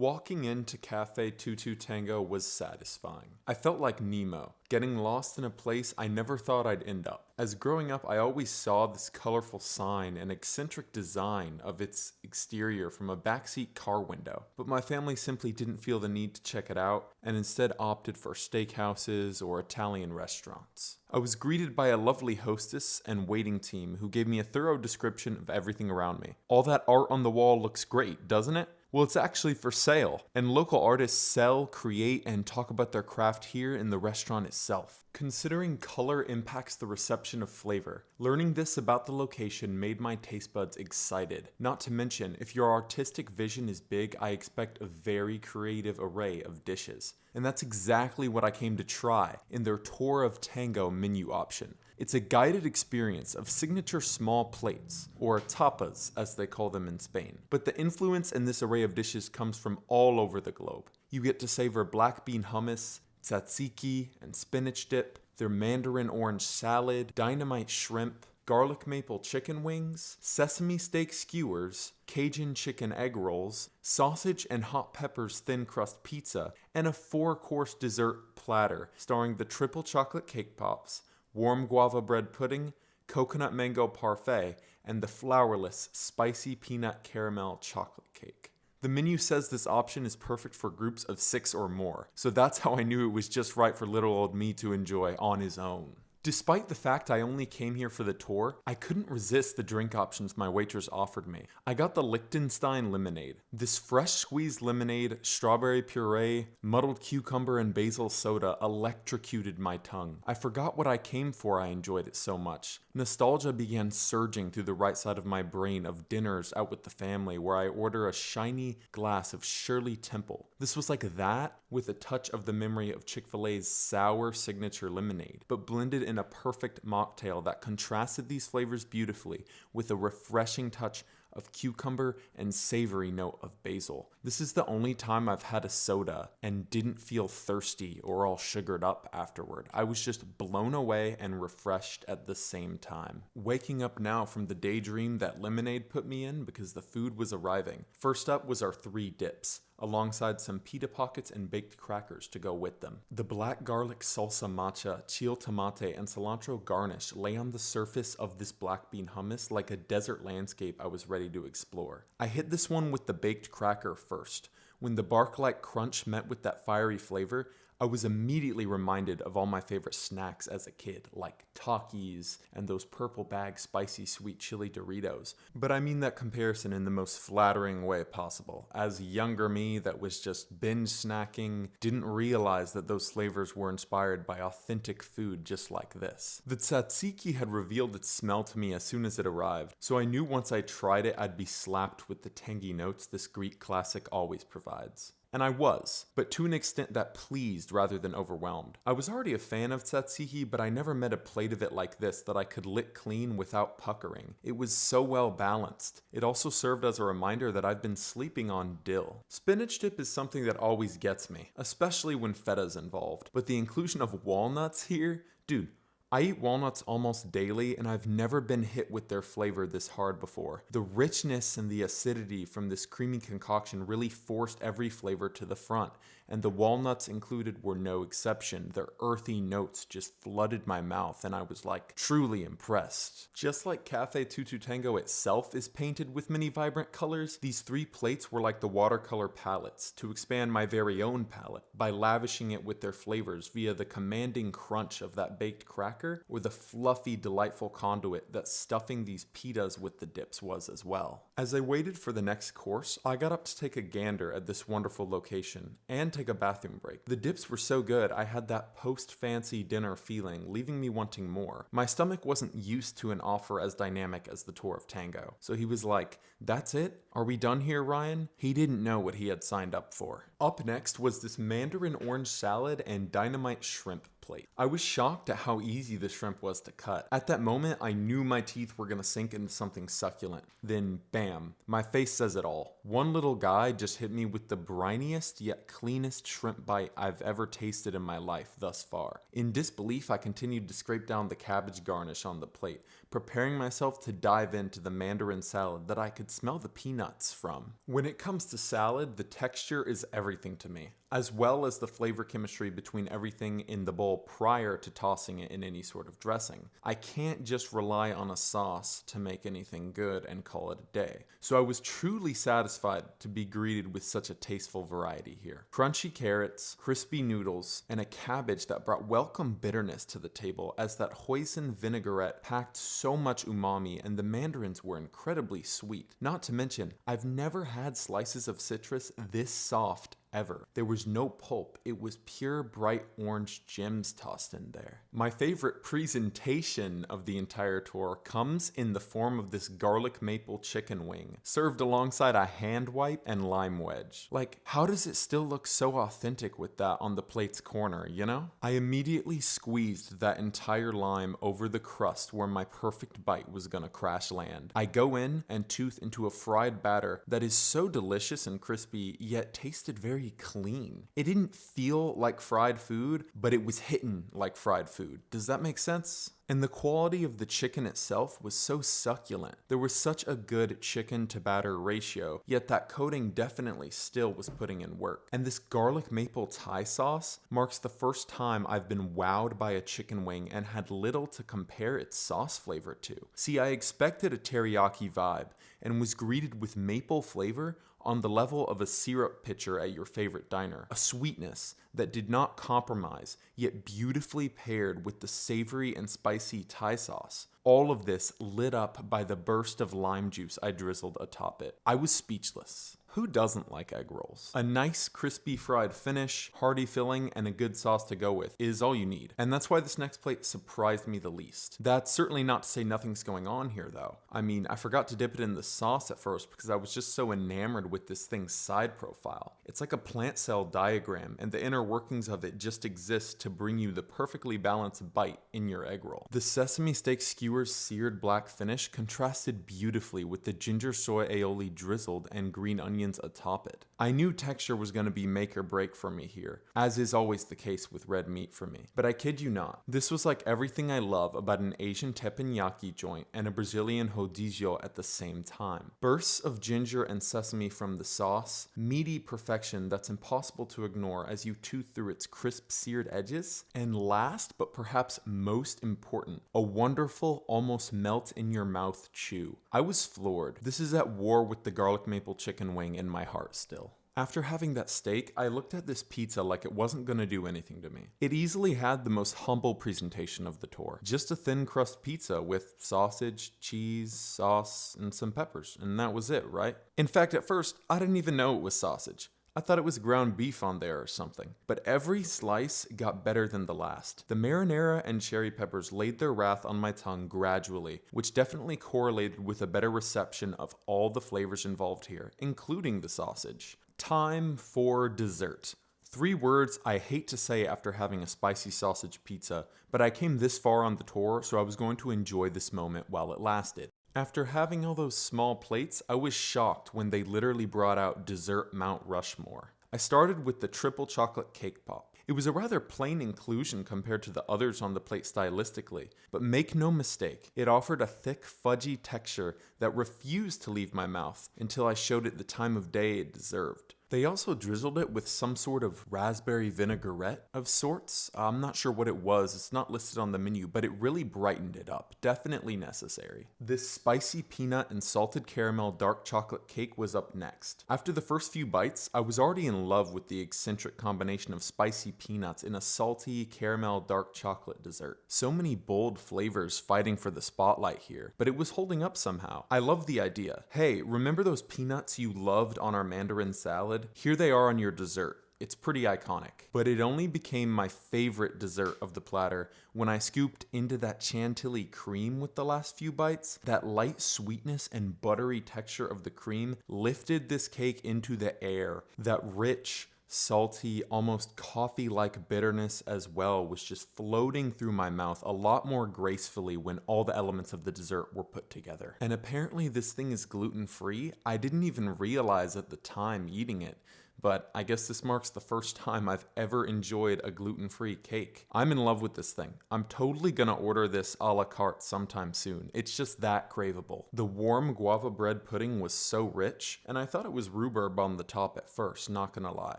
Walking into Cafe Tutu Tango was satisfying. I felt like Nemo, getting lost in a place I never thought I'd end up. As growing up, I always saw this colorful sign and eccentric design of its exterior from a backseat car window, but my family simply didn't feel the need to check it out and instead opted for steakhouses or Italian restaurants. I was greeted by a lovely hostess and waiting team who gave me a thorough description of everything around me. All that art on the wall looks great, doesn't it? Well, it's actually for sale, and local artists sell, create, and talk about their craft here in the restaurant itself. Considering color impacts the reception of flavor, learning this about the location made my taste buds excited. Not to mention, if your artistic vision is big, I expect a very creative array of dishes. And that's exactly what I came to try in their Tour of Tango menu option. It's a guided experience of signature small plates, or tapas as they call them in Spain. But the influence in this array of dishes comes from all over the globe. You get to savor black bean hummus, tzatziki and spinach dip, their mandarin orange salad, dynamite shrimp, garlic maple chicken wings, sesame steak skewers, Cajun chicken egg rolls, sausage and hot peppers thin crust pizza, and a 4-course dessert platter starring the triple chocolate cake pops, warm guava bread pudding, coconut mango parfait, and the flourless spicy peanut caramel chocolate cake. The menu says this option is perfect for groups of 6 or more, so that's how I knew it was just right for little old me to enjoy on his own. Despite the fact I only came here for the tour, I couldn't resist the drink options my waitress offered me. I got the Liechtenstein lemonade. This fresh squeezed lemonade, strawberry puree, muddled cucumber and basil soda electrocuted my tongue. I forgot what I came for, I enjoyed it so much. Nostalgia began surging through the right side of my brain of dinners out with the family where I order a shiny glass of Shirley Temple. This was like that with a touch of the memory of Chick-fil-A's sour signature lemonade, but blended in a perfect mocktail that contrasted these flavors beautifully with a refreshing touch of cucumber and savory note of basil. This is the only time I've had a soda and didn't feel thirsty or all sugared up afterward. I was just blown away and refreshed at the same time. Waking up now from the daydream that lemonade put me in because the food was arriving. First up was our 3 dips, alongside some pita pockets and baked crackers to go with them. The black garlic salsa matcha, chile tomate, and cilantro garnish lay on the surface of this black bean hummus like a desert landscape I was ready to explore. I hit this one with the baked cracker first. When the bark-like crunch met with that fiery flavor, I was immediately reminded of all my favorite snacks as a kid, like Takis and those purple bag spicy sweet chili Doritos. But I mean that comparison in the most flattering way possible. As younger me that was just binge snacking, didn't realize that those flavors were inspired by authentic food just like this. The tzatziki had revealed its smell to me as soon as it arrived, so I knew once I tried it I'd be slapped with the tangy notes this Greek classic always provides. And I was, but to an extent that pleased rather than overwhelmed. I was already a fan of tzatziki, but I never met a plate of it like this that I could lick clean without puckering. It was so well balanced. It also served as a reminder that I've been sleeping on dill. Spinach dip is something that always gets me, especially when feta's involved. But the inclusion of walnuts here, dude, I eat walnuts almost daily and I've never been hit with their flavor this hard before. The richness and the acidity from this creamy concoction really forced every flavor to the front, and the walnuts included were no exception. Their earthy notes just flooded my mouth and I was like truly impressed. Just like Cafe Tutu Tango itself is painted with many vibrant colors, these 3 plates were like the watercolor palettes to expand my very own palette by lavishing it with their flavors via the commanding crunch of that baked cracker or the fluffy, delightful conduit that stuffing these pitas with the dips was as well. As I waited for the next course, I got up to take a gander at this wonderful location and take a bathroom break. The dips were so good, I had that post-fancy dinner feeling, leaving me wanting more. My stomach wasn't used to an offer as dynamic as the Tour of Tango, so he was like, "That's it? Are we done here, Ryan?" He didn't know what he had signed up for. Up next was this mandarin orange salad and dynamite shrimp plate. I was shocked at how easy the shrimp was to cut. At that moment, I knew my teeth were gonna sink into something succulent. Then, bam, my face says it all. One little guy just hit me with the briniest yet cleanest shrimp bite I've ever tasted in my life thus far. In disbelief, I continued to scrape down the cabbage garnish on the plate, preparing myself to dive into the mandarin salad that I could smell the peanuts from. When it comes to salad, the texture is everything to me, as well as the flavor chemistry between everything in the bowl prior to tossing it in any sort of dressing. I can't just rely on a sauce to make anything good and call it a day. So I was truly satisfied to be greeted with such a tasteful variety here. Crunchy carrots, crispy noodles, and a cabbage that brought welcome bitterness to the table, as that hoisin vinaigrette packed so much umami and the mandarins were incredibly sweet. Not to mention, I've never had slices of citrus this soft ever. There was no pulp, it was pure bright orange gems tossed in there. My favorite presentation of the entire tour comes in the form of this garlic maple chicken wing, served alongside a hand wipe and lime wedge. Like, how does it still look so authentic with that on the plate's corner, you know? I immediately squeezed that entire lime over the crust where my perfect bite was gonna crash land. I go in and tooth into a fried batter that is so delicious and crispy, yet tasted very clean. It didn't feel like fried food, but it was hitting like fried food. Does that make sense? And the quality of the chicken itself was so succulent. There was such a good chicken to batter ratio, yet that coating definitely still was putting in work. And this garlic maple Thai sauce marks the first time I've been wowed by a chicken wing and had little to compare its sauce flavor to. See, I expected a teriyaki vibe and was greeted with maple flavor on the level of a syrup pitcher at your favorite diner. A sweetness that did not compromise, yet beautifully paired with the savory and spicy Thai sauce. All of this lit up by the burst of lime juice I drizzled atop it. I was speechless. Who doesn't like egg rolls? A nice crispy fried finish, hearty filling, and a good sauce to go with is all you need. And that's why this next plate surprised me the least. That's certainly not to say nothing's going on here though. I mean, I forgot to dip it in the sauce at first because I was just so enamored with this thing's side profile. It's like a plant cell diagram, and the inner workings of it just exist to bring you the perfectly balanced bite in your egg roll. The sesame steak skewer's seared black finish contrasted beautifully with the ginger soy aioli drizzled and green onion atop it. I knew texture was going to be make or break for me here, as is always the case with red meat for me. But I kid you not, this was like everything I love about an Asian teppanyaki joint and a Brazilian rodizio at the same time. Bursts of ginger and sesame from the sauce, meaty perfection that's impossible to ignore as you tooth through its crisp seared edges, and last but perhaps most important, a wonderful, almost melt in your mouth chew. I was floored. This is at war with the garlic maple chicken wing in my heart still. After having that steak, I looked at this pizza like it wasn't gonna do anything to me. It easily had the most humble presentation of the tour. Just a thin crust pizza with sausage, cheese, sauce, and some peppers, and that was it, right? In fact, at first, I didn't even know it was sausage. I thought it was ground beef on there or something. But every slice got better than the last. The marinara and cherry peppers laid their wrath on my tongue gradually, which definitely correlated with a better reception of all the flavors involved here, including the sausage. Time for dessert. 3 words I hate to say after having a spicy sausage pizza, but I came this far on the tour, so I was going to enjoy this moment while it lasted. After having all those small plates, I was shocked when they literally brought out dessert Mount Rushmore. I started with the triple chocolate cake pop. It was a rather plain inclusion compared to the others on the plate stylistically, but make no mistake, it offered a thick, fudgy texture that refused to leave my mouth until I showed it the time of day it deserved. They also drizzled it with some sort of raspberry vinaigrette of sorts. I'm not sure what it was, it's not listed on the menu, but it really brightened it up. Definitely necessary. This spicy peanut and salted caramel dark chocolate cake was up next. After the first few bites, I was already in love with the eccentric combination of spicy peanuts in a salty caramel dark chocolate dessert. So many bold flavors fighting for the spotlight here, but it was holding up somehow. I love the idea. Hey, remember those peanuts you loved on our mandarin salad? Here they are on your dessert. It's pretty iconic. But it only became my favorite dessert of the platter when I scooped into that chantilly cream with the last few bites. That light sweetness and buttery texture of the cream lifted this cake into the air. That rich, Salty, almost coffee-like bitterness as well was just floating through my mouth a lot more gracefully when all the elements of the dessert were put together. And apparently this thing is gluten-free. I didn't even realize at the time eating it. But I guess this marks the first time I've ever enjoyed a gluten-free cake. I'm in love with this thing. I'm totally gonna order this a la carte sometime soon. It's just that craveable. The warm guava bread pudding was so rich, and I thought it was rhubarb on the top at first, not gonna lie.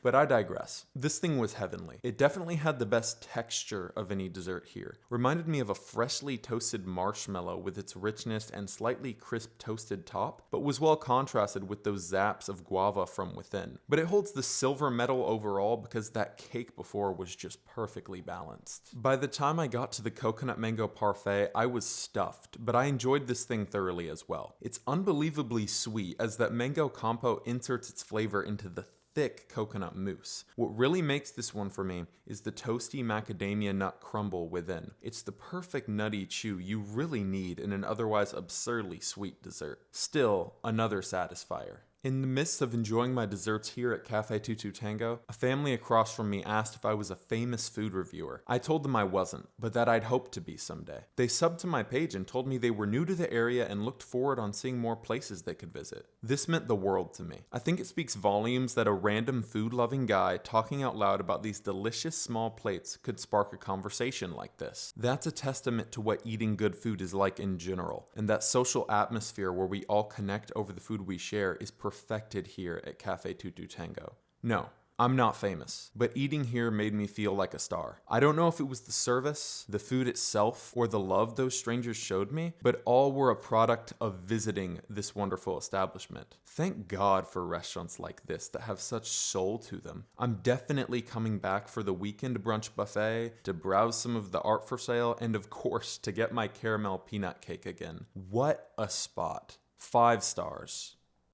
But I digress. This thing was heavenly. It definitely had the best texture of any dessert here. Reminded me of a freshly toasted marshmallow with its richness and slightly crisp toasted top, but was well contrasted with those zaps of guava from within. But it holds the silver medal overall because that cake before was just perfectly balanced. By the time I got to the coconut mango parfait, I was stuffed, but I enjoyed this thing thoroughly as well. It's unbelievably sweet as that mango compo inserts its flavor into the thick coconut mousse. What really makes this one for me is the toasty macadamia nut crumble within. It's the perfect nutty chew you really need in an otherwise absurdly sweet dessert. Still, another satisfier. In the midst of enjoying my desserts here at Cafe Tutu Tango, a family across from me asked if I was a famous food reviewer. I told them I wasn't, but that I'd hope to be someday. They subbed to my page and told me they were new to the area and looked forward on seeing more places they could visit. This meant the world to me. I think it speaks volumes that a random food-loving guy talking out loud about these delicious small plates could spark a conversation like this. That's a testament to what eating good food is like in general, and that social atmosphere where we all connect over the food we share is perfected here at Cafe Tutu Tango. No, I'm not famous, but eating here made me feel like a star. I don't know if it was the service, the food itself, or the love those strangers showed me, but all were a product of visiting this wonderful establishment. Thank God for restaurants like this that have such soul to them. I'm definitely coming back for the weekend brunch buffet, to browse some of the art for sale, and of course, to get my caramel peanut cake again. What a spot. 5 stars.